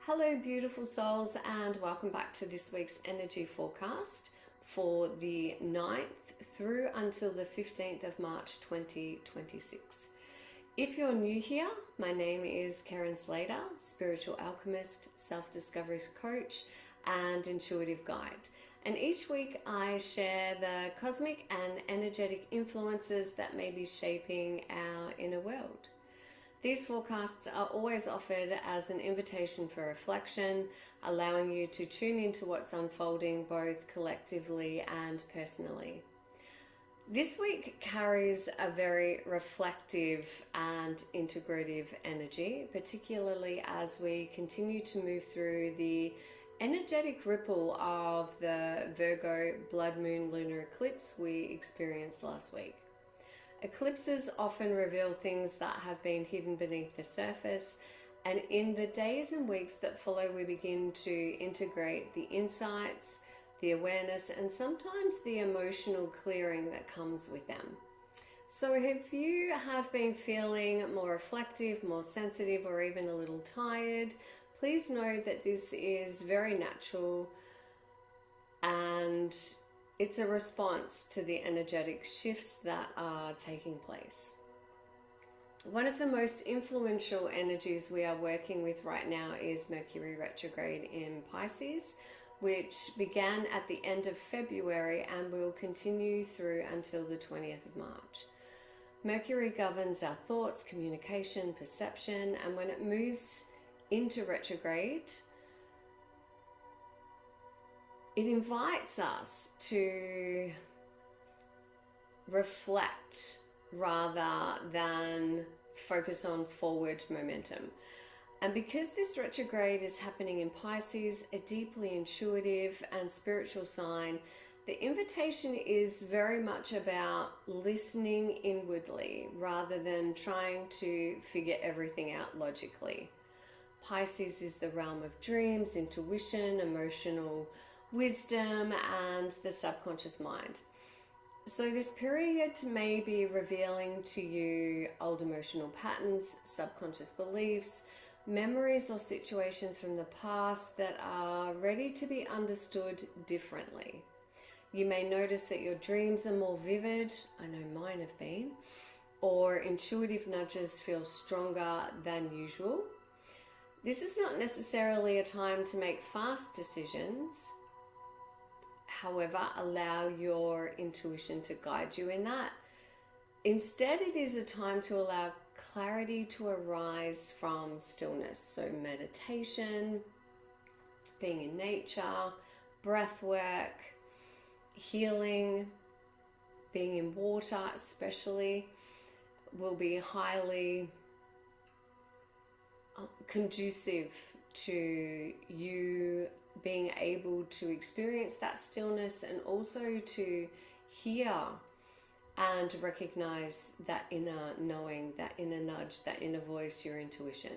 Hello, beautiful souls, and welcome back to this week's energy forecast for the 9th through until the 15th of March 2026. If you're new here, my name is Karen Slater, spiritual alchemist, self-discovery coach, and intuitive guide. And each week I share the cosmic and energetic influences that may be shaping our inner world. These forecasts are always offered as an invitation for reflection, allowing you to tune into what's unfolding both collectively and personally. This week carries a very reflective and integrative energy, particularly as we continue to move through the energetic ripple of the Virgo blood moon lunar eclipse we experienced last week. Eclipses often reveal things that have been hidden beneath the surface, and in the days and weeks that follow, we begin to integrate the insights, the awareness, and sometimes the emotional clearing that comes with them. So if you have been feeling more reflective, more sensitive, or even a little tired, please know that this is very natural and it's a response to the energetic shifts that are taking place. One of the most influential energies we are working with right now is Mercury Retrograde in Pisces, which began at the end of February and will continue through until the 20th of March. Mercury governs our thoughts, communication, perception, and when it moves into retrograde, it invites us to reflect rather than focus on forward momentum. And because this retrograde is happening in Pisces, a deeply intuitive and spiritual sign, the invitation is very much about listening inwardly rather than trying to figure everything out logically. Pisces is the realm of dreams, intuition, emotional wisdom, and the subconscious mind. So this period may be revealing to you old emotional patterns, subconscious beliefs, memories or situations from the past that are ready to be understood differently. You may notice that your dreams are more vivid, I know mine have been, or intuitive nudges feel stronger than usual. This is not necessarily a time to make fast decisions. However, allow your intuition to guide you in that. Instead, it is a time to allow clarity to arise from stillness. So meditation, being in nature, breath work, healing, being in water especially, will be highly conducive to you being able to experience that stillness and also to hear and recognize that inner knowing, that inner nudge, that inner voice, your intuition.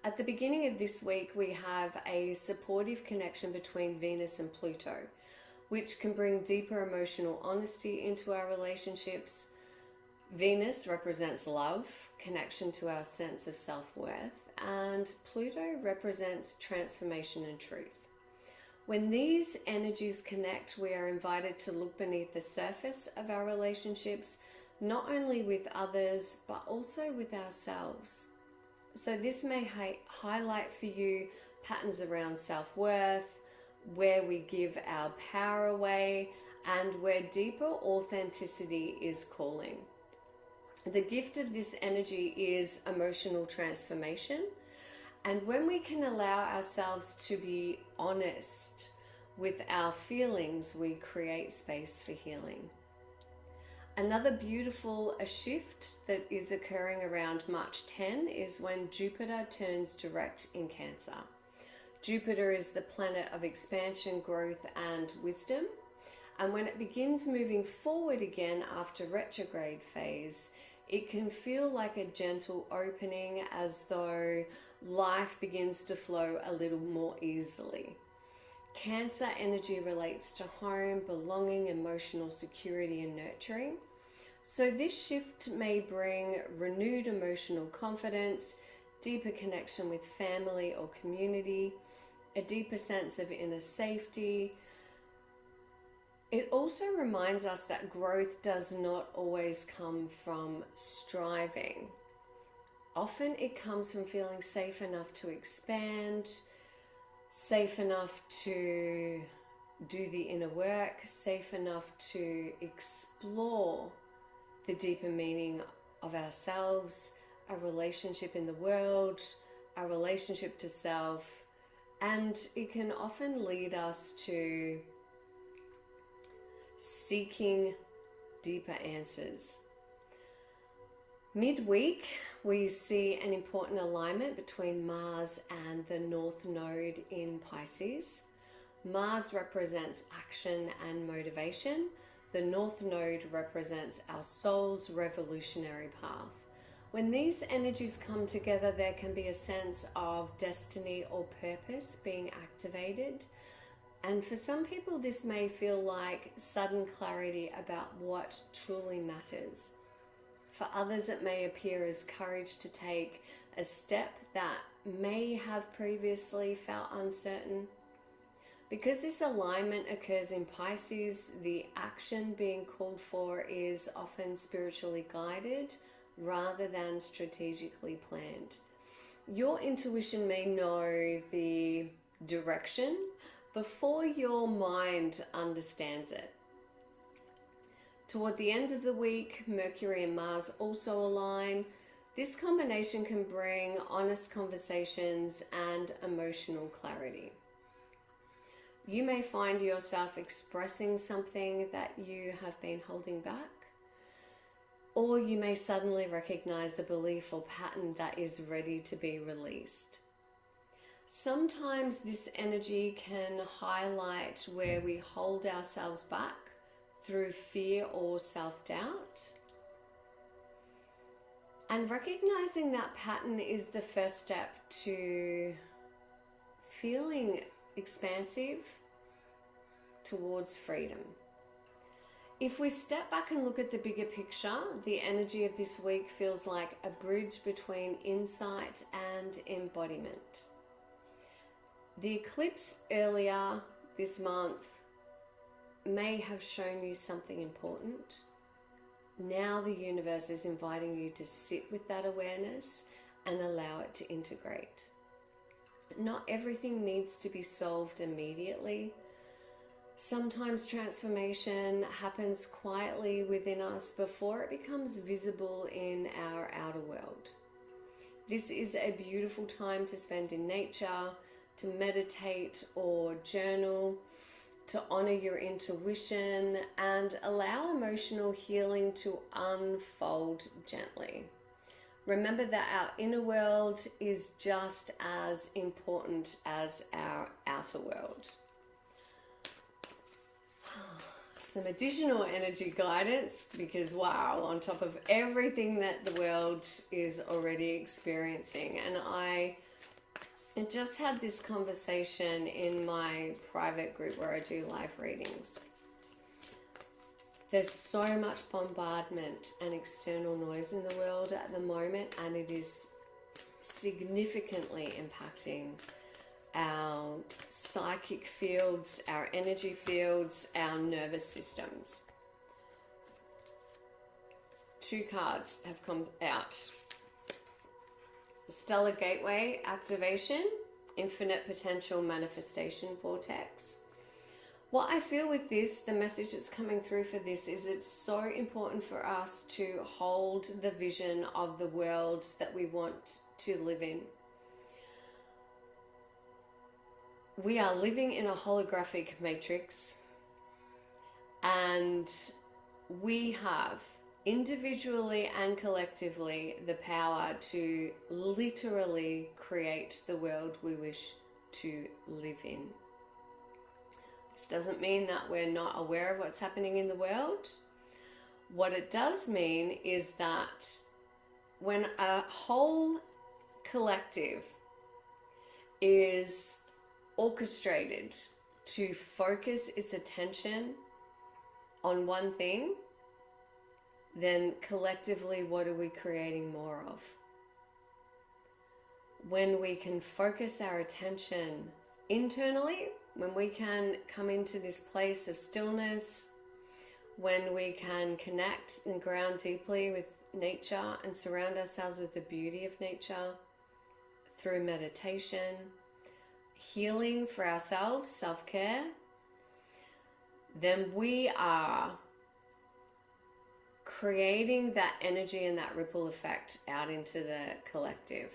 At the beginning of this week, we have a supportive connection between Venus and Pluto, which can bring deeper emotional honesty into our relationships. Venus represents love, connection to our sense of self-worth, and Pluto represents transformation and truth. When these energies connect, we are invited to look beneath the surface of our relationships, not only with others, but also with ourselves. So this may highlight for you patterns around self-worth, where we give our power away, and where deeper authenticity is calling. The gift of this energy is emotional transformation. And when we can allow ourselves to be honest with our feelings, we create space for healing. Another beautiful shift that is occurring around March 10 is when Jupiter turns direct in Cancer. Jupiter is the planet of expansion, growth, and wisdom. And when it begins moving forward again after retrograde phase, it can feel like a gentle opening, as though life begins to flow a little more easily. Cancer energy relates to home, belonging, emotional security, and nurturing. So this shift may bring renewed emotional confidence, deeper connection with family or community, a deeper sense of inner safety. It also reminds us that growth does not always come from striving. Often it comes from feeling safe enough to expand, safe enough to do the inner work, safe enough to explore the deeper meaning of ourselves, our relationship in the world, our relationship to self, and it can often lead us to seeking deeper answers. Midweek, we see an important alignment between Mars and the North Node in Pisces. Mars represents action and motivation. The North Node represents our soul's revolutionary path. When these energies come together, there can be a sense of destiny or purpose being activated. And for some people, this may feel like sudden clarity about what truly matters. For others, it may appear as courage to take a step that may have previously felt uncertain. Because this alignment occurs in Pisces, the action being called for is often spiritually guided rather than strategically planned. Your intuition may know the direction before your mind understands it. Toward the end of the week, Mercury and Mars also align. This combination can bring honest conversations and emotional clarity. You may find yourself expressing something that you have been holding back, or you may suddenly recognize a belief or pattern that is ready to be released. Sometimes this energy can highlight where we hold ourselves back through fear or self-doubt. And recognizing that pattern is the first step to feeling expansive towards freedom. If we step back and look at the bigger picture, the energy of this week feels like a bridge between insight and embodiment. The eclipse earlier this month may have shown you something important. Now the universe is inviting you to sit with that awareness and allow it to integrate. Not everything needs to be solved immediately. Sometimes transformation happens quietly within us before it becomes visible in our outer world. This is a beautiful time to spend in nature, to meditate or journal, to honor your intuition and allow emotional healing to unfold gently. Remember that our inner world is just as important as our outer world. Some additional energy guidance, because wow, on top of everything that the world is already experiencing. And I just had this conversation in my private group where I do live readings. There's so much bombardment and external noise in the world at the moment, and it is significantly impacting our psychic fields, our energy fields, our nervous systems. Two cards have come out. Stellar Gateway Activation, Infinite Potential Manifestation Vortex. What I feel with this, the message that's coming through for this is it's so important for us to hold the vision of the world that we want to live in. We are living in a holographic matrix, and we have individually and collectively the power to literally create the world we wish to live in. This doesn't mean that we're not aware of what's happening in the world. What it does mean is that when a whole collective is orchestrated to focus its attention on one thing, then collectively, what are we creating more of? when we can focus our attention internally, when we can come into this place of stillness, when we can connect and ground deeply with nature and surround ourselves with the beauty of nature through meditation, healing for ourselves, self-care, then we are creating that energy and that ripple effect out into the collective.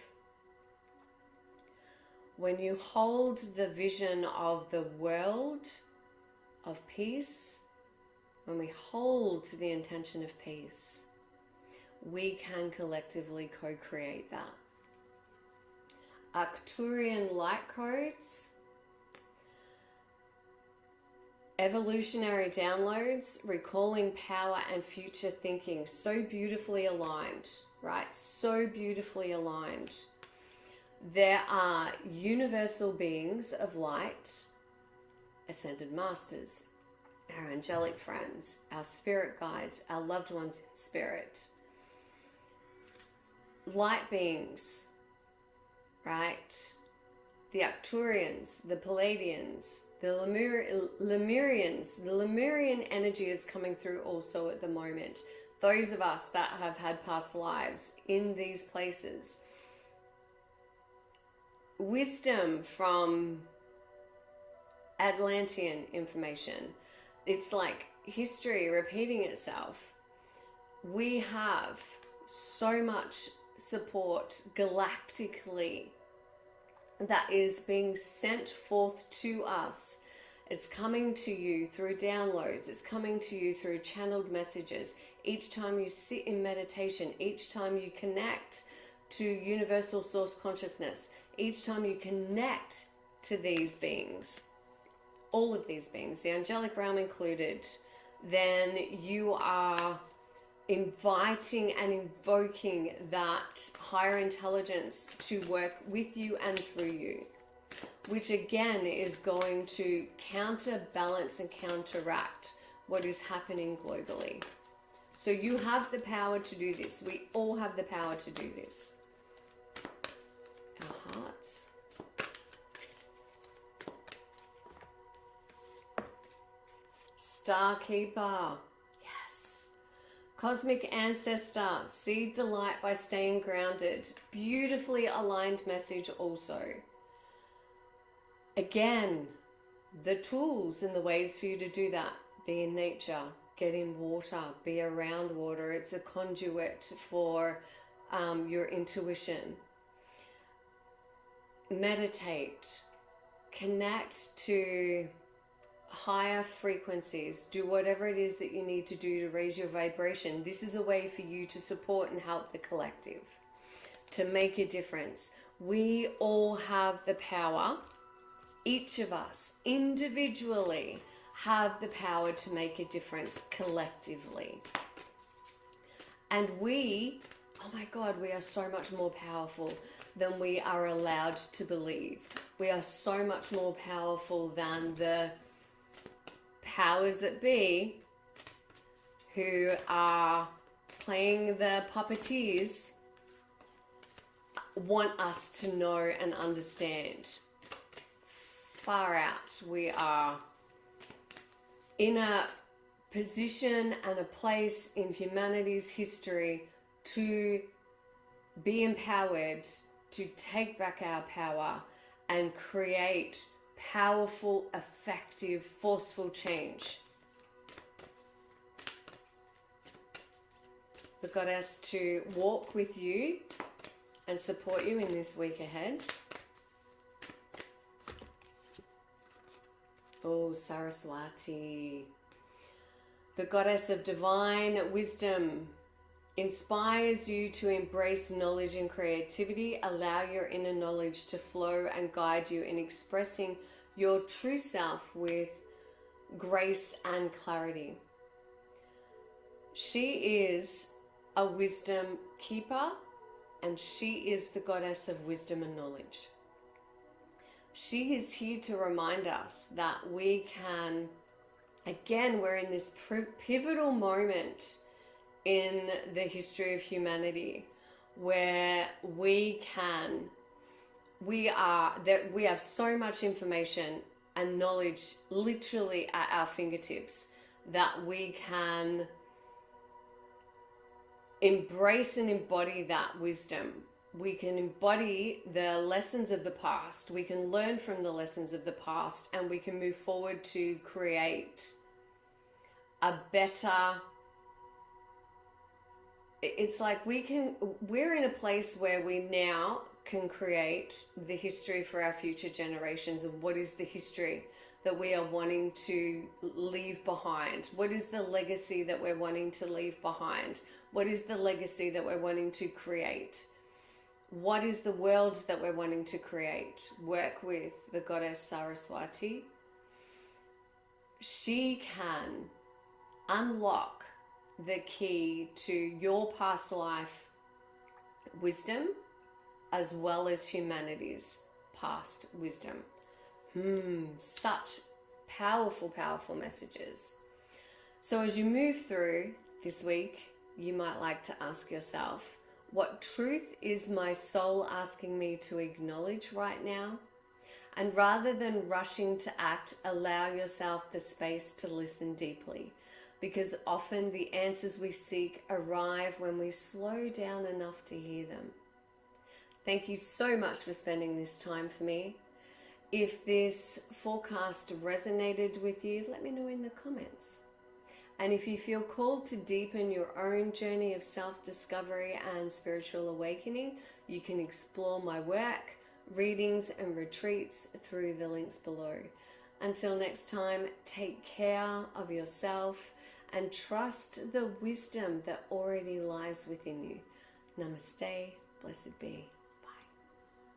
When you hold the vision of the world of peace, when we hold the intention of peace, we can collectively co-create that. Arcturian light codes, evolutionary downloads, recalling power and future thinking, so beautifully aligned, right? So beautifully aligned. There are universal beings of light, ascended masters, our angelic friends, our spirit guides, our loved ones in spirit, light beings, right? The Arcturians, the Palladians, the Lemurians. The Lemurian energy is coming through also at the moment. Those of us that have had past lives in these places. Wisdom from Atlantean information. It's like history repeating itself. We have so much support galactically that is being sent forth to us. It's coming to you through downloads. It's coming to you through channeled messages. Each time you sit in meditation, each time you connect to universal source consciousness, each time you connect to these beings, all of these beings, the angelic realm included, then you are inviting and invoking that higher intelligence to work with you and through you, which again is going to counterbalance and counteract what is happening globally. So you have the power to do this. We all have the power to do this. Our hearts. Star Keeper. Yes. Cosmic Ancestor. Seed the light by staying grounded. Beautifully aligned message also. Again, the tools and the ways for you to do that. Be in nature. Get in water. Be around water. It's a conduit for your intuition. Meditate. Connect to higher frequencies. Do whatever it is that you need to do to raise your vibration. This is a way for you to support and help the collective, to make a difference. We all have the power. Each of us individually have the power to make a difference collectively. And we, oh my God, we are so much more powerful than we are allowed to believe. We are so much more powerful than the powers that be who are playing the puppeteers want us to know and understand. Far out. We are in a position and a place in humanity's history to be empowered, to take back our power and create powerful, effective, forceful change. The goddess to walk with you and support you in this week ahead. Oh, Saraswati. The goddess of divine wisdom inspires you to embrace knowledge and creativity. Allow your inner knowledge to flow and guide you in expressing your true self with grace and clarity. She is a wisdom keeper, and she is the goddess of wisdom and knowledge. She is here to remind us that we can, again, we're in this pivotal moment in the history of humanity where we can we have so much information and knowledge literally at our fingertips that we can embrace and embody that wisdom. We can embody the lessons of the past. We can learn from the lessons of the past, and we can move forward to create a better... It's like we're in a place where we now can create the history for our future generations of what is the history that we are wanting to leave behind. What is the legacy that we're wanting to leave behind? What is the legacy that we're wanting to create? What is the world that we're wanting to create? Work with the goddess Saraswati. She can unlock the key to your past life wisdom as well as humanity's past wisdom. Such powerful, powerful messages. So as you move through this week, you might like to ask yourself, what truth is my soul asking me to acknowledge right now? And rather than rushing to act, allow yourself the space to listen deeply, because often the answers we seek arrive when we slow down enough to hear them. Thank you so much for spending this time for me. If this forecast resonated with you, let me know in the comments. And if you feel called to deepen your own journey of self-discovery and spiritual awakening, you can explore my work, readings and retreats through the links below. Until next time, take care of yourself and trust the wisdom that already lies within you. Namaste, blessed be.